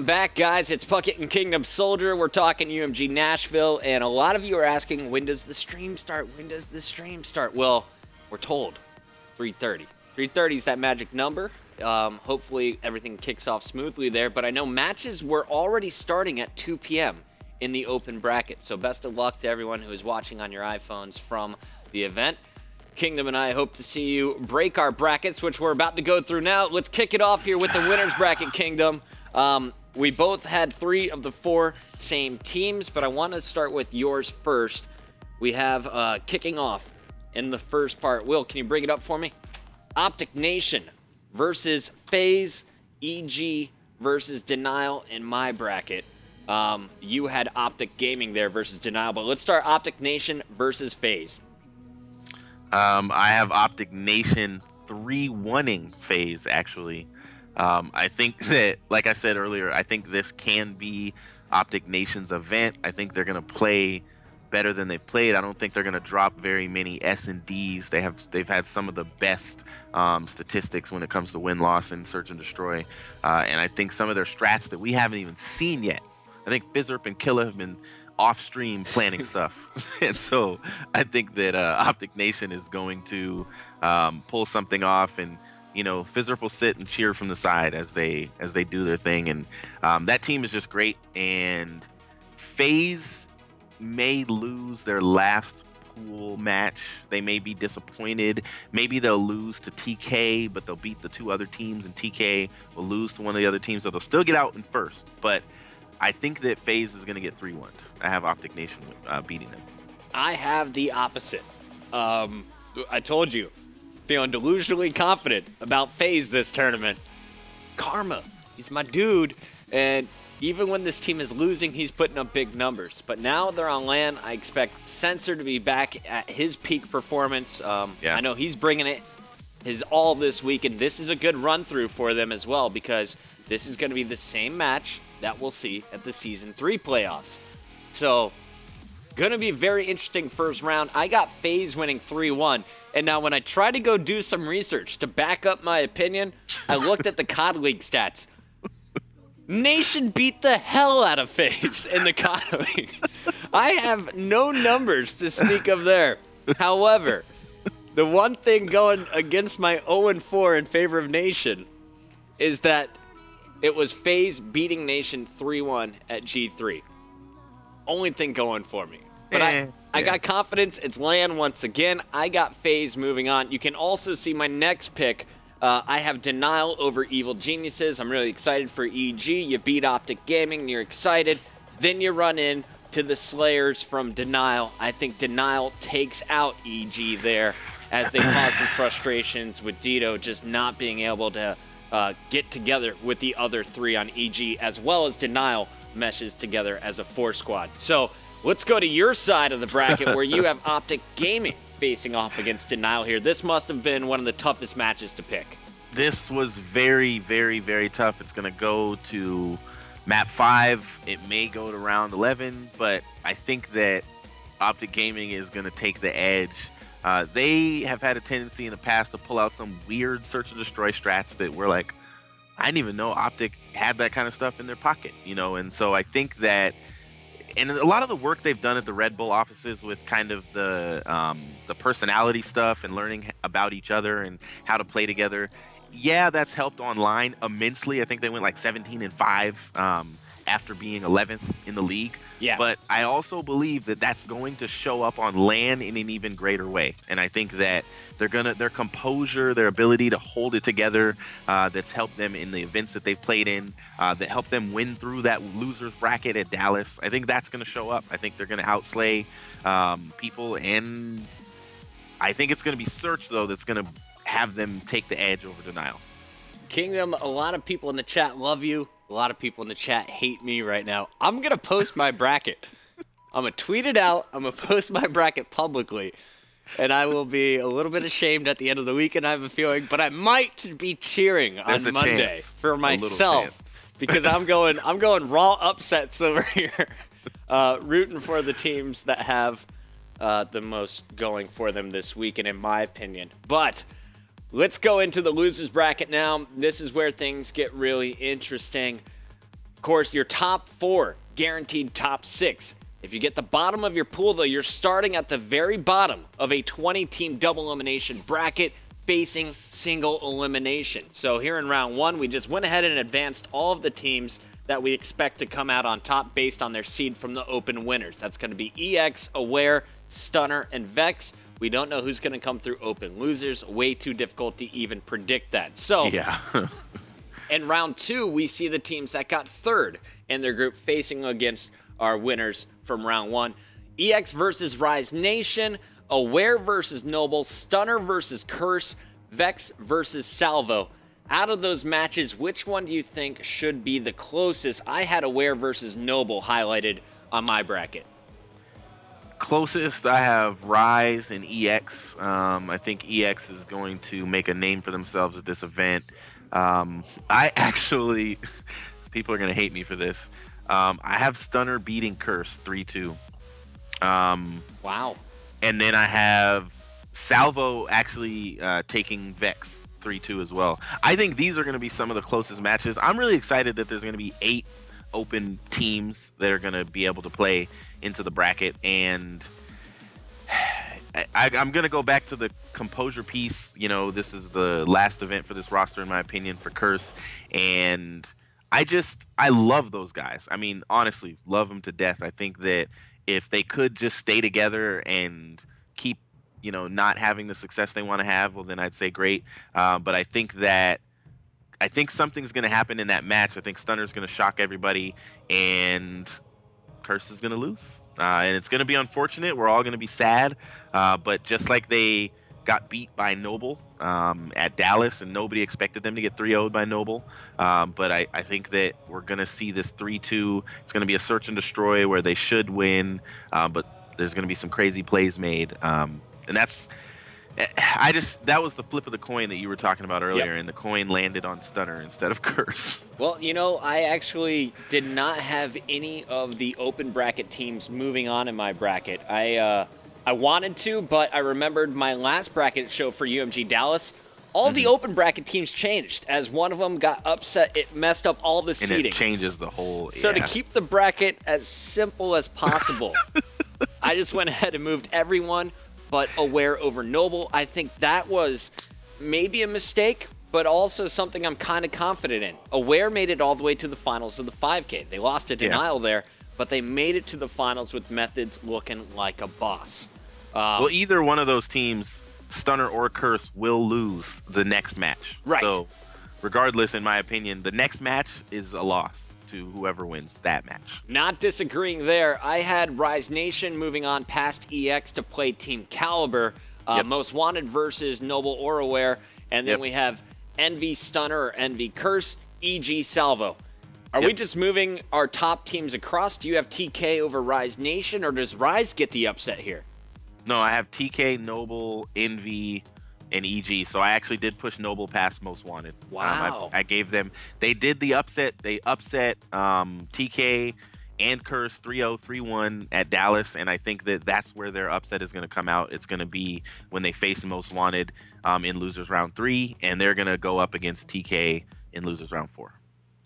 Back, guys. It's Puckett and Kingdom Soldier. We're talking UMG Nashville, and a lot of you are asking, when does the stream start? When does the stream start? Well, we're told 3:30. 3:30 is that magic number. Hopefully everything kicks off smoothly there, but I know matches were already starting at 2 p.m. in the open bracket, so best of luck to everyone who is watching on your iPhones from the event. Kingdom and I hope to see you break our brackets, which we're about to go through now. Let's kick it off here with the winner's bracket, Kingdom. We both had 3 of the 4 same teams, but I want to start with yours first. We have kicking off in the first part. Will, can you bring it up for me? Optic Nation versus FaZe, EG versus Denial in my bracket. You had Optic Gaming there versus Denial, but let's start Optic Nation versus FaZe. I have Optic Nation 3-1-ing FaZe, actually. I think that, like I said earlier, I think this can be Optic Nation's event. I think they're going to play better than they've played. I don't think they're going to drop very many S&Ds. They've had some of the best statistics when it comes to win-loss and search and destroy. And I think some of their strats that we haven't even seen yet. I think Fizzerp and Killa have been off-stream planning stuff. And so I think that Optic Nation is going to pull something off, and you know, Fizzerp will sit and cheer from the side as they do their thing, and that team is just great. And FaZe may lose their last pool match. They may be disappointed. Maybe they'll lose to TK, but they'll beat the 2 other teams, and TK will lose to one of the other teams, so they'll still get out in first. But I think that FaZe is going to get 3-1. I have Optic Nation beating them. I have the opposite. I told you. Feeling delusionally confident about FaZe this tournament. Karma, he's my dude, and even when this team is losing, he's putting up big numbers. But now they're on LAN. I expect Sensor to be back at his peak performance. I know he's bringing it his all this week, and this is a good run-through for them as well, because this is going to be the same match that we'll see at the Season 3 playoffs. So, going to be a very interesting first round. I got FaZe winning 3-1. And now when I try to go do some research to back up my opinion, I looked at the COD League stats. Nation beat the hell out of FaZe in the COD League. I have no numbers to speak of there. However, the one thing going against my 0-4 in favor of Nation is that it was FaZe beating Nation 3-1 at G3. Only thing going for me. But I got confidence. It's LAN once again. I got FaZe moving on. You can also see my next pick. I have Denial over Evil Geniuses. I'm really excited for EG. You beat Optic Gaming, and you're excited. Then you run in to the Slayers from Denial. I think Denial takes out EG there as they cause some frustrations with Dito just not being able to get together with the other 3 on EG, as well as Denial meshes together as a 4 squad. So let's go to your side of the bracket where you have Optic Gaming facing off against Denial here. This must have been one of the toughest matches to pick. This was very, very, very tough. It's going to go to map 5. It may go to round 11, but I think that Optic Gaming is going to take the edge. They have had a tendency in the past to pull out some weird search and destroy strats that were like, I didn't even know Optic had that kind of stuff in their pocket, you know. And so I think that, and a lot of the work they've done at the Red Bull offices with kind of the personality stuff and learning about each other and how to play together, yeah, that's helped online immensely. I think they went like 17-5 after being 11th in the league. Yeah. But I also believe that that's going to show up on LAN in an even greater way. And I think that their composure, their ability to hold it together, that's helped them in the events that they've played in, that helped them win through that losers bracket at Dallas. I think that's going to show up. I think they're going to outslay people, and I think it's going to be Search, though, that's going to have them take the edge over Denial. Kingdom, a lot of people in the chat love you. A lot of people in the chat hate me right now. I'm going to post my bracket. I'm going to tweet it out. I'm going to post my bracket publicly. And I will be a little bit ashamed at the end of the weekend, I have a feeling. But I might be cheering on Monday for myself. Because I'm going raw upsets over here. Rooting for the teams that have the most going for them this weekend, in my opinion. But let's go into the losers bracket now. This is where things get really interesting. course, your top 4 guaranteed top 6. If you get the bottom of your pool, though, you're starting at the very bottom of a 20-team double elimination bracket facing single elimination. So here in round 1, we just went ahead and advanced all of the teams that we expect to come out on top based on their seed from the open winners. That's going to be EX, Aware, Stunner, and Vex. We don't know who's going to come through open losers. Way too difficult to even predict that. So yeah. in round 2, we see the teams that got 3rd in their group facing against our winners from round 1. EX versus Rise Nation, Aware versus Noble, Stunner versus Curse, Vex versus Salvo. Out of those matches, which one do you think should be the closest? I had Aware versus Noble highlighted on my bracket. Closest, I have Rise and EX. I think EX is going to make a name for themselves at this event. I actually, people are going to hate me for this. I have Stunner beating Curse 3-2. Wow. And then I have Salvo actually taking Vex 3-2 as well. I think these are going to be some of the closest matches. I'm really excited that there's going to be 8 open teams that are going to be able to play into the bracket. And I'm going to go back to the composure piece. You know, this is the last event for this roster, in my opinion, for Curse. And I love those guys. I mean, honestly, love them to death. I think that if they could just stay together and keep, you know, not having the success they want to have, well, then I'd say great. But I think something's going to happen in that match. I think Stunner's going to shock everybody, and Curse is going to lose. And it's going to be unfortunate. We're all going to be sad. But just like they got beat by Noble at Dallas, and nobody expected them to get 3-0'd by Noble. But I think that we're going to see this 3-2. It's going to be a search and destroy where they should win, but there's going to be some crazy plays made. And that was the flip of the coin that you were talking about earlier, and the coin landed on Stunner instead of Curse. Well, you know, I actually did not have any of the open bracket teams moving on in my bracket. I wanted to, but I remembered my last bracket show for UMG Dallas. All the open bracket teams changed. As one of them got upset, it messed up all the seating. And it changes the whole... So to keep the bracket as simple as possible, I just went ahead and moved everyone but Aware over Noble. I think that was maybe a mistake, but also something I'm kind of confident in. Aware made it all the way to the finals of the 5K. They lost to Denial there, but they made it to the finals with Methods looking like a boss. Well, either one of those teams, Stunner or Curse, will lose the next match. Right. So regardless, in my opinion, the next match is a loss to whoever wins that match. Not disagreeing there. I had Rise Nation moving on past EX to play Team Caliber. Most Wanted versus Noble or Aware. And then we have Envy Stunner or Envy Curse, EG Salvo. Are we just moving our top teams across? Do you have TK over Rise Nation, or does Rise get the upset here? No, I have TK, Noble, Envy, and EG. So I actually did push Noble past Most Wanted. Wow. I gave them... They did the upset. They upset TK and Curse 3-0, 3-1 at Dallas, and I think that that's where their upset is going to come out. It's going to be when they face Most Wanted in Losers Round 3, and they're going to go up against TK in Losers Round 4.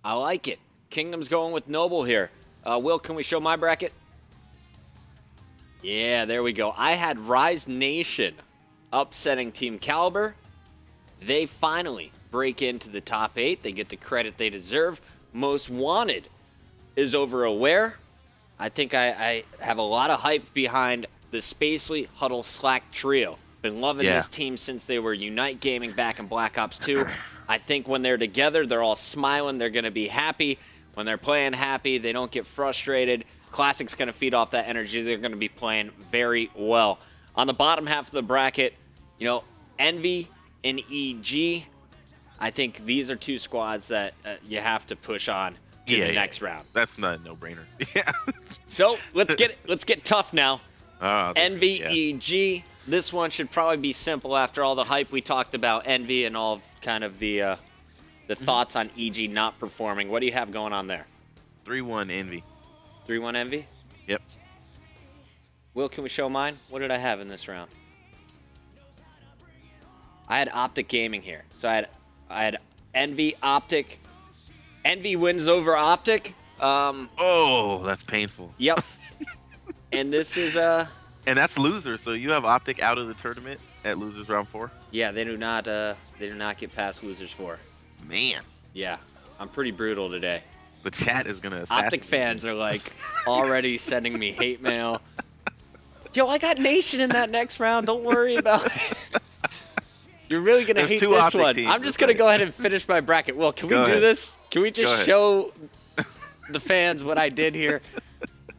I like it. Kingdom's going with Noble here. Will, can we show my bracket? Yeah, there we go. I had Rise Nation upsetting Team Caliber. They finally break into the top 8. They get the credit they deserve. Most Wanted is over Aware. I think I have a lot of hype behind the Spacely, Huddle, Slack trio. Been loving this team since they were Unite Gaming back in Black Ops 2. I think when they're together, they're all smiling. They're going to be happy. When they're playing happy, they don't get frustrated. Classic's going to feed off that energy. They're going to be playing very well. On the bottom half of the bracket, you know, Envy and EG, I think these are two squads that you have to push on to the next round. That's not a no-brainer. So let's get tough now. Envy, EG. This one should probably be simple after all the hype we talked about Envy and all of kind of the thoughts on EG not performing. What do you have going on there? 3-1 Envy. 3-1 Envy? Yep. Will, can we show mine? What did I have in this round? I had Optic Gaming here. So I had Envy, Optic. Envy wins over Optic. Oh, that's painful. Yep. And this is And that's losers. So you have Optic out of the tournament at losers round 4. yeah, they do not get past losers 4. Man, Yeah, I'm pretty brutal today. the chat is gonna assassinate Optic fans me. are like already sending me hate mail. Yo, I got Nation in that next round. Don't worry about it. You're really gonna There's hate 2 this Optic one. teams, I'm just that's gonna right. go ahead and finish my bracket. Will, can we Go do ahead. this? Can we Go just ahead. show the fans what I did here?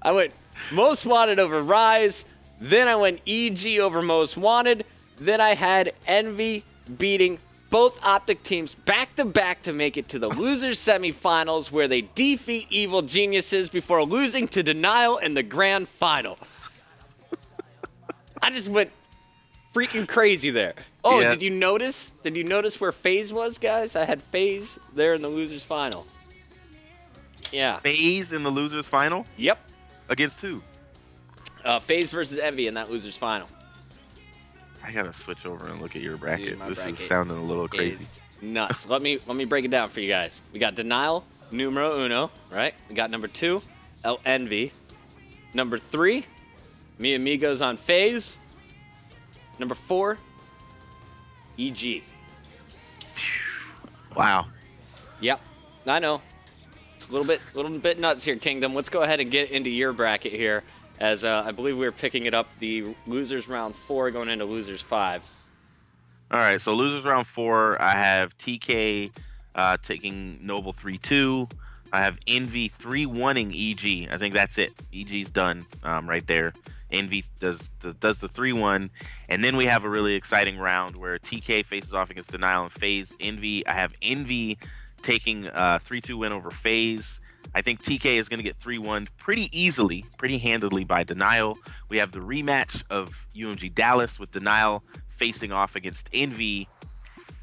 I went Most Wanted over Rise. Then I went EG over Most Wanted. Then I had Envy beating both Optic teams back-to-back to make it to the losers semifinals, where they defeat Evil Geniuses before losing to Denial in the grand final. I just went freaking crazy there. Oh, Yeah. Did you notice? Did you notice where FaZe was, guys? I had FaZe there in the losers final. Yeah. FaZe in the losers final Yep. against who? FaZe versus Envy in that losers final. I gotta switch over and look at your bracket. my This bracket is sounding a little crazy. Is nuts. Let me break it down for you guys. We got Denial, numero uno, right? We got number 2, El Envy. Number 3, Mi Amigos on FaZe. Number 4, EG. Wow. Yep, I know. It's a little bit nuts here, Kingdom. Let's go ahead and get into your bracket here, as I believe we're picking it up the losers round 4 going into losers 5. All right, so losers round 4, I have TK taking Noble 3-2. I have Envy 3-1ing EG. I think that's it. EG's done right there. Envy does the 3-1, and then we have a really exciting round where TK faces off against Denial and FaZe. Envy, I have Envy taking a 3-2 win over FaZe. I think TK is going to get 3-1 pretty easily, pretty handedly by Denial. We have the rematch of UMG Dallas with Denial facing off against Envy,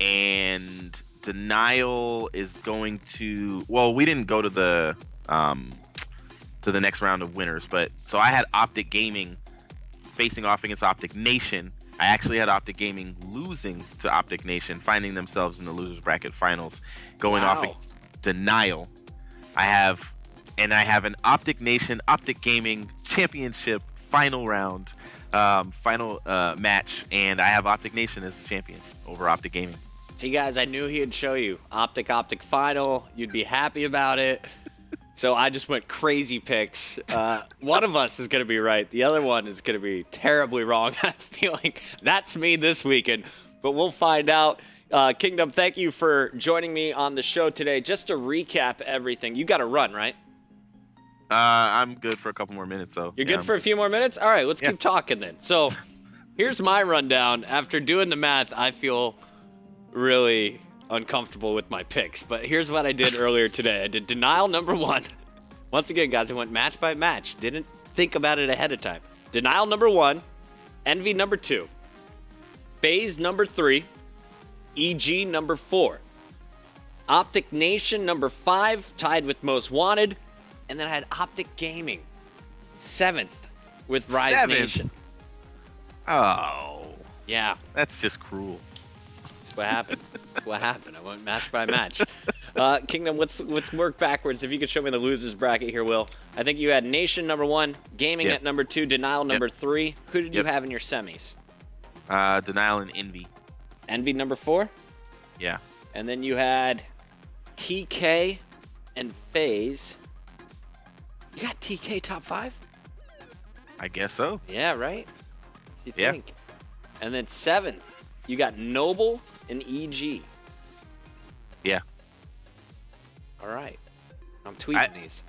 and Denial is going to, well, we didn't go to the next round of winners, but so I had Optic Gaming facing off against Optic Nation. I actually had Optic Gaming losing to Optic Nation, finding themselves in the losers bracket finals, going off against Denial. I have an Optic Nation, Optic Gaming championship final round, final match, and I have Optic Nation as the champion over Optic Gaming. See, guys, I knew he'd show you Optic final. You'd be happy about it. So I just went crazy picks. One of us is going to be right. The other one is going to be terribly wrong. I'm feeling that's me this weekend, but we'll find out. Kingdom, thank you for joining me on the show today. Just to recap everything, you got to run, right? I'm good for a couple more minutes, though. You're good for a few more minutes? All right, let's Yeah. keep talking then. So here's my rundown. After doing the math, I feel really uncomfortable with my picks, but here's what I did earlier today. I did Denial number 1. Once again, guys, I went match by match. Didn't think about it ahead of time. Denial number 1, Envy number 2, FaZe number 3, EG number 4, Optic Nation number 5, tied with Most Wanted, and then I had Optic Gaming 7th with Rise 7th? Nation. Oh, Yeah. that's just cruel. What happened? What happened? I went match by match. Kingdom, let's work backwards. If you could show me the losers bracket here, Will. I think you had Nation number 1, Gaming Yep. at number 2, Denial number 3. Who did you Yep. have in your semis? Denial and Envy. Envy number 4, Yeah. and then you had TK and FaZe. You got TK top 5? I guess so. Yeah, right? You Yeah. think? And then 7th, you got Noble and EG. Yeah. All right. I'm tweeting these.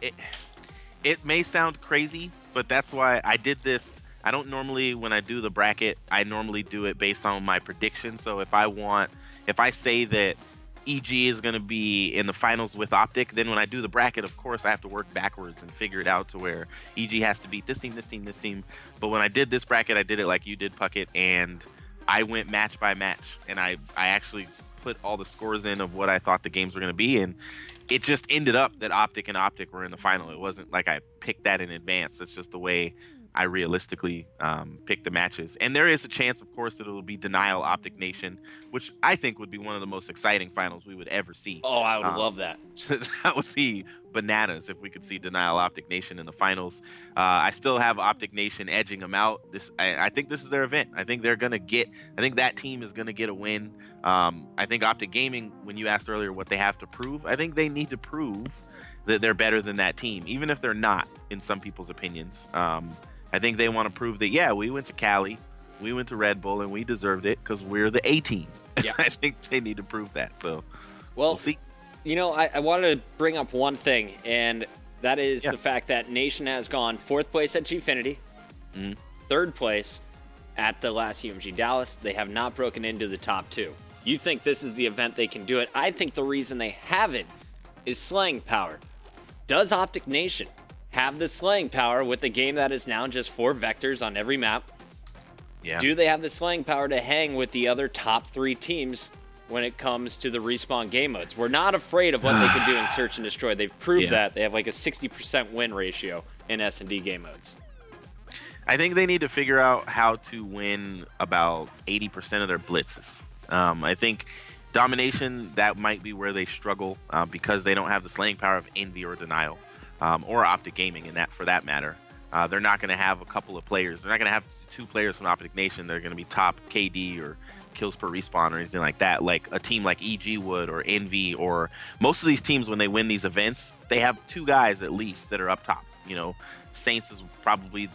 It may sound crazy, but that's why I did this. I don't normally, when I do the bracket, I normally do it based on my prediction. So if I say that EG is going to be in the finals with Optic, then when I do the bracket, of course, I have to work backwards and figure it out to where EG has to beat this team, this team, this team. But when I did this bracket, I did it like you did, Puckett, and I went match by match, and I actually put all the scores in of what I thought the games were going to be, and it just ended up that Optic and Optic were in the final. It wasn't like I picked that in advance. It's just the way I realistically pick the matches. And there is a chance, of course, that it'll be Denial Optic Nation, which I think would be one of the most exciting finals we would ever see. Oh, I would love that. That would be bananas if we could see Denial Optic Nation in the finals. I still have Optic Nation edging them out. I think this is their event. I think that team is gonna get a win. I think Optic Gaming, when you asked earlier what they have to prove, I think they need to prove that they're better than that team, even if they're not in some people's opinions. I think they want to prove that, yeah, we went to Cali, we went to Red Bull, and we deserved it because we're the A team. Yeah. I think they need to prove that. So we'll see. You know, I wanted to bring up one thing, and that is the fact that Nation has gone 4th place at Gfinity, 3rd place at the last UMG Dallas. They have not broken into the top 2. You think this is the event they can do it? I think the reason they haven't is slaying power. Does Optic Nation have the slaying power with a game that is now just 4 vectors on every map? Yeah. Do they have the slaying power to hang with the other top 3 teams when it comes to the respawn game modes? We're not afraid of what they can do in Search and Destroy. They've proved that. They have like a 60% win ratio in S&D game modes. I think they need to figure out how to win about 80% of their blitzes. I think Domination, that might be where they struggle because they don't have the slaying power of Envy or Denial. Or Optic Gaming, for that matter. They're not going to have a couple of players. They're not going to have 2 players from Optic Nation. They're going to be top KD or kills per respawn or anything like that, like a team like EG would, or Envy, or most of these teams when they win these events, they have 2 guys at least that are up top. You know, Saints is probably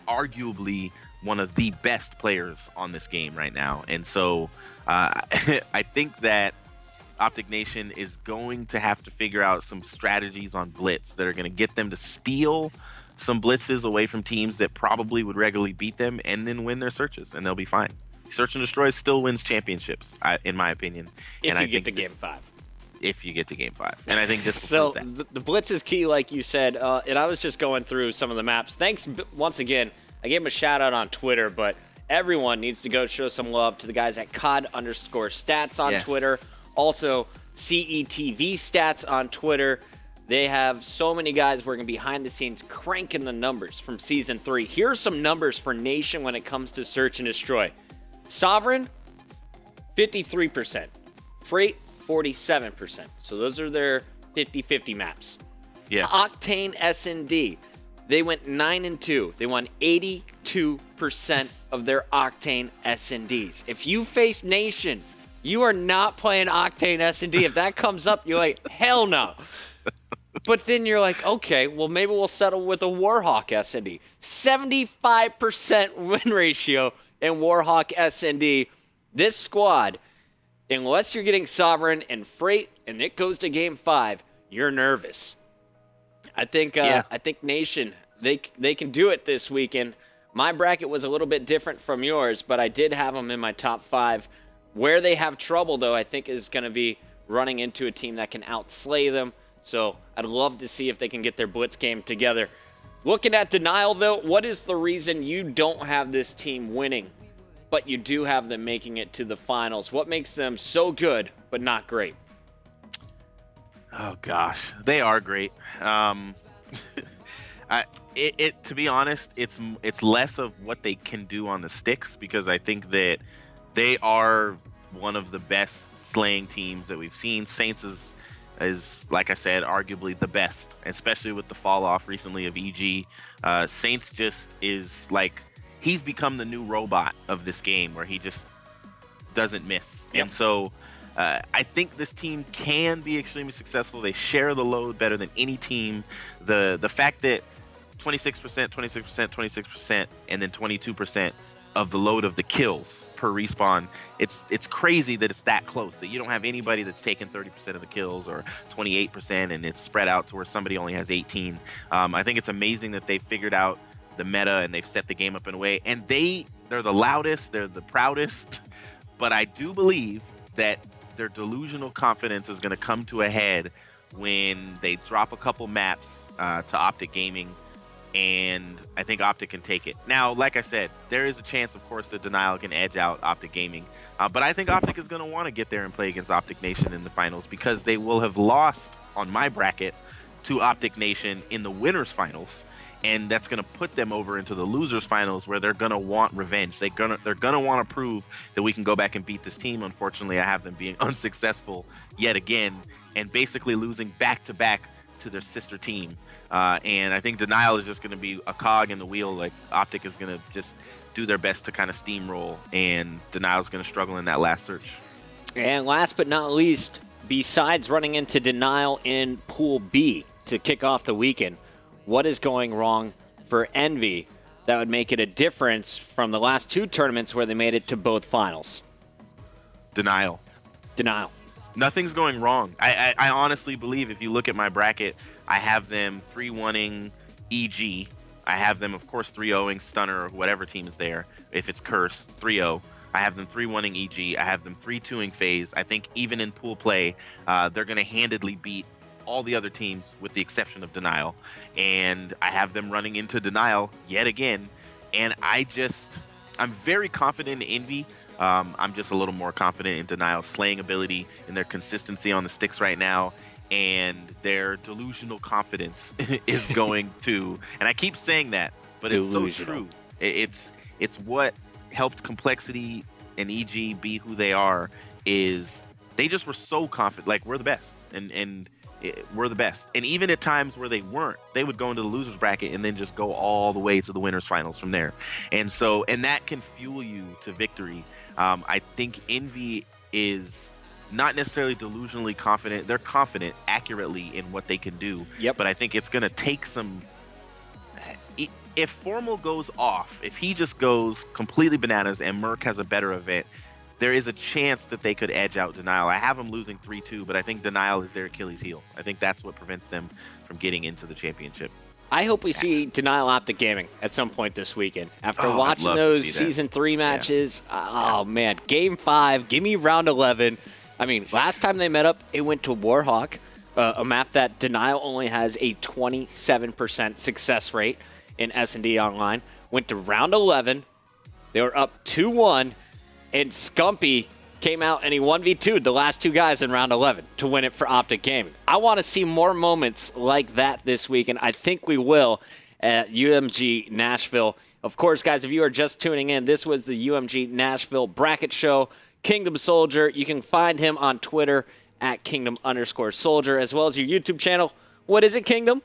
arguably one of the best players on this game right now. And so I think that Optic Nation is going to have to figure out some strategies on blitz that are going to get them to steal some blitzes away from teams that probably would regularly beat them, and then win their searches, and they'll be fine. Search and Destroy still wins championships, in my opinion. If you get to Game 5. If you get to Game 5. And I think this will prove that. The blitz is key, like you said, and I was just going through some of the maps. Thanks once again. I gave him a shout-out on Twitter, but everyone needs to go show some love to the guys at COD_stats on Twitter. Also, CETV stats on Twitter. They have so many guys working behind the scenes, cranking the numbers from Season 3. Here are some numbers for Nation when it comes to Search and Destroy. Sovereign, 53%. Freight, 47%. So those are their 50-50 maps. Yeah. Octane S&D, they went 9-2. They won 82% of their Octane S&Ds. If you face Nation, you are not playing Octane S&D. If that comes up, you're like, hell no. But then you're like, okay, well, maybe we'll settle with a Warhawk S&D. 75% win ratio in Warhawk S&D. This squad, unless you're getting Sovereign and Freight and it goes to Game 5, you're nervous. I think Nation, they can do it this weekend. My bracket was a little bit different from yours, but I did have them in my top 5. Where they have trouble, though, I think is going to be running into a team that can outslay them. So I'd love to see if they can get their blitz game together. Looking at Denial, though, what is the reason you don't have this team winning, but you do have them making it to the finals? What makes them so good, but not great? Oh, gosh. They are great. To be honest, it's less of what they can do on the sticks, because I think that they are one of the best slaying teams that we've seen. Saints is, like I said, arguably the best, especially with the fall off recently of EG. Saints just is like, he's become the new robot of this game, where he just doesn't miss. Yep. And so I think this team can be extremely successful. They share the load better than any team. The fact that 26%, 26%, 26%, and then 22% of the load of the kills per respawn, it's crazy that it's that close, that you don't have anybody that's taken 30% of the kills or 28%, and it's spread out to where somebody only has 18. I think it's amazing that they've figured out the meta and they've set the game up in a way, and they're the loudest, they're the proudest, but I do believe that their delusional confidence is going to come to a head when they drop a couple maps to Optic Gaming, and I think Optic can take it. Now, like I said, there is a chance, of course, that Denial can edge out Optic Gaming, but I think Optic is going to want to get there and play against Optic Nation in the finals, because they will have lost on my bracket to Optic Nation in the winners finals, and that's going to put them over into the losers finals where they're going to want revenge. They're going to want to prove that we can go back and beat this team. Unfortunately, I have them being unsuccessful yet again and basically losing back-to-back to their sister team. And I think Denial is just going to be a cog in the wheel. Like, Optic is going to just do their best to kind of steamroll, and Denial is going to struggle in that last search. And last but not least, besides running into Denial in Pool B to kick off the weekend, what is going wrong for Envy that would make it a difference from the last two tournaments where they made it to both finals? Denial. Nothing's going wrong. I honestly believe if you look at my bracket, I have them 3-1ing EG. I have them, of course, 3-0ing Stunner or whatever team is there. If it's Curse, 3-0. I have them 3-1ing EG. I have them 3-2ing FaZe. I think even in pool play, they're going to handedly beat all the other teams with the exception of Denial. And I have them running into Denial yet again. And I'm very confident in Envy. I'm just a little more confident in Denial's slaying ability and their consistency on the sticks right now. And their delusional confidence is going to, and I keep saying that, but it's so true. It's what helped Complexity and EG be who they are, is they just were so confident, like, we're the best, and we're the best. And even at times where they weren't, they would go into the losers bracket and then just go all the way to the winners finals from there. And that can fuel you to victory. I think Envy is not necessarily delusionally confident. They're confident accurately in what they can do. Yep. But I think it's going to take some... If Formal goes off, if he just goes completely bananas and Merc has a better event, there is a chance that they could edge out Denial. I have them losing 3-2, but I think Denial is their Achilles heel. I think that's what prevents them from getting into the championship. I hope we see Denial Optic Gaming at some point this weekend. After watching those Season 3 matches, man, Game 5, give me Round 11. I mean, last time they met up, it went to Warhawk, a map that Denial only has a 27% success rate in S&D Online. Went to Round 11. They were up 2-1, and Scumpy came out and he 1v2'd the last two guys in Round 11 to win it for Optic Gaming. I want to see more moments like that this week, and I think we will at UMG Nashville. Of course, guys, if you are just tuning in, this was the UMG Nashville bracket show. Kingdom Soldier, you can find him on Twitter at Kingdom_Soldier, as well as your YouTube channel. What is it, Kingdom?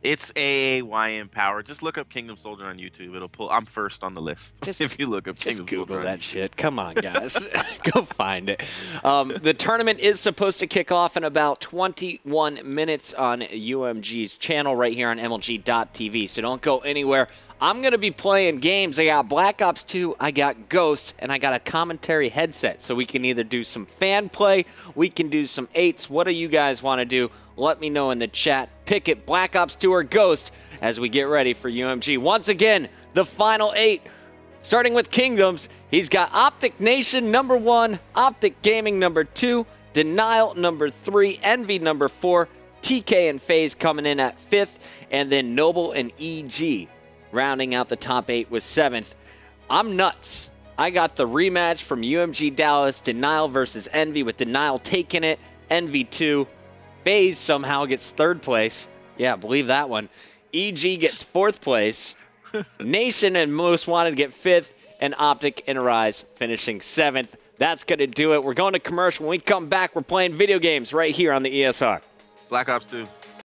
It's AAYM Power. Just look up Kingdom Soldier on YouTube. It'll pull. I'm first on the list. If you look up Kingdom Soldier. Google that shit. Come on, guys. Go find it. The tournament is supposed to kick off in about 21 minutes on UMG's channel right here on MLG.TV. So don't go anywhere. I'm going to be playing games. I got Black Ops 2, I got Ghost, and I got a commentary headset. So we can either do some fan play, we can do some 8s. What do you guys want to do? Let me know in the chat. Pick it, Black Ops 2 or Ghost, as we get ready for UMG. Once again, the final 8, starting with Kingdoms. He's got Optic Nation number 1, Optic Gaming number 2, Denial number 3, Envy number 4, TK and FaZe coming in at 5th, and then Noble and EG rounding out the top 8 with 7th. I'm nuts. I got the rematch from UMG Dallas, Denial versus Envy, with Denial taking it, Envy 2. FaZe somehow gets 3rd place. Yeah, believe that one. EG gets 4th place. Nation and Most Wanted get 5th, and Optic and Rise finishing 7th. That's going to do it. We're going to commercial. When we come back, we're playing video games right here on the ESR. Black Ops 2.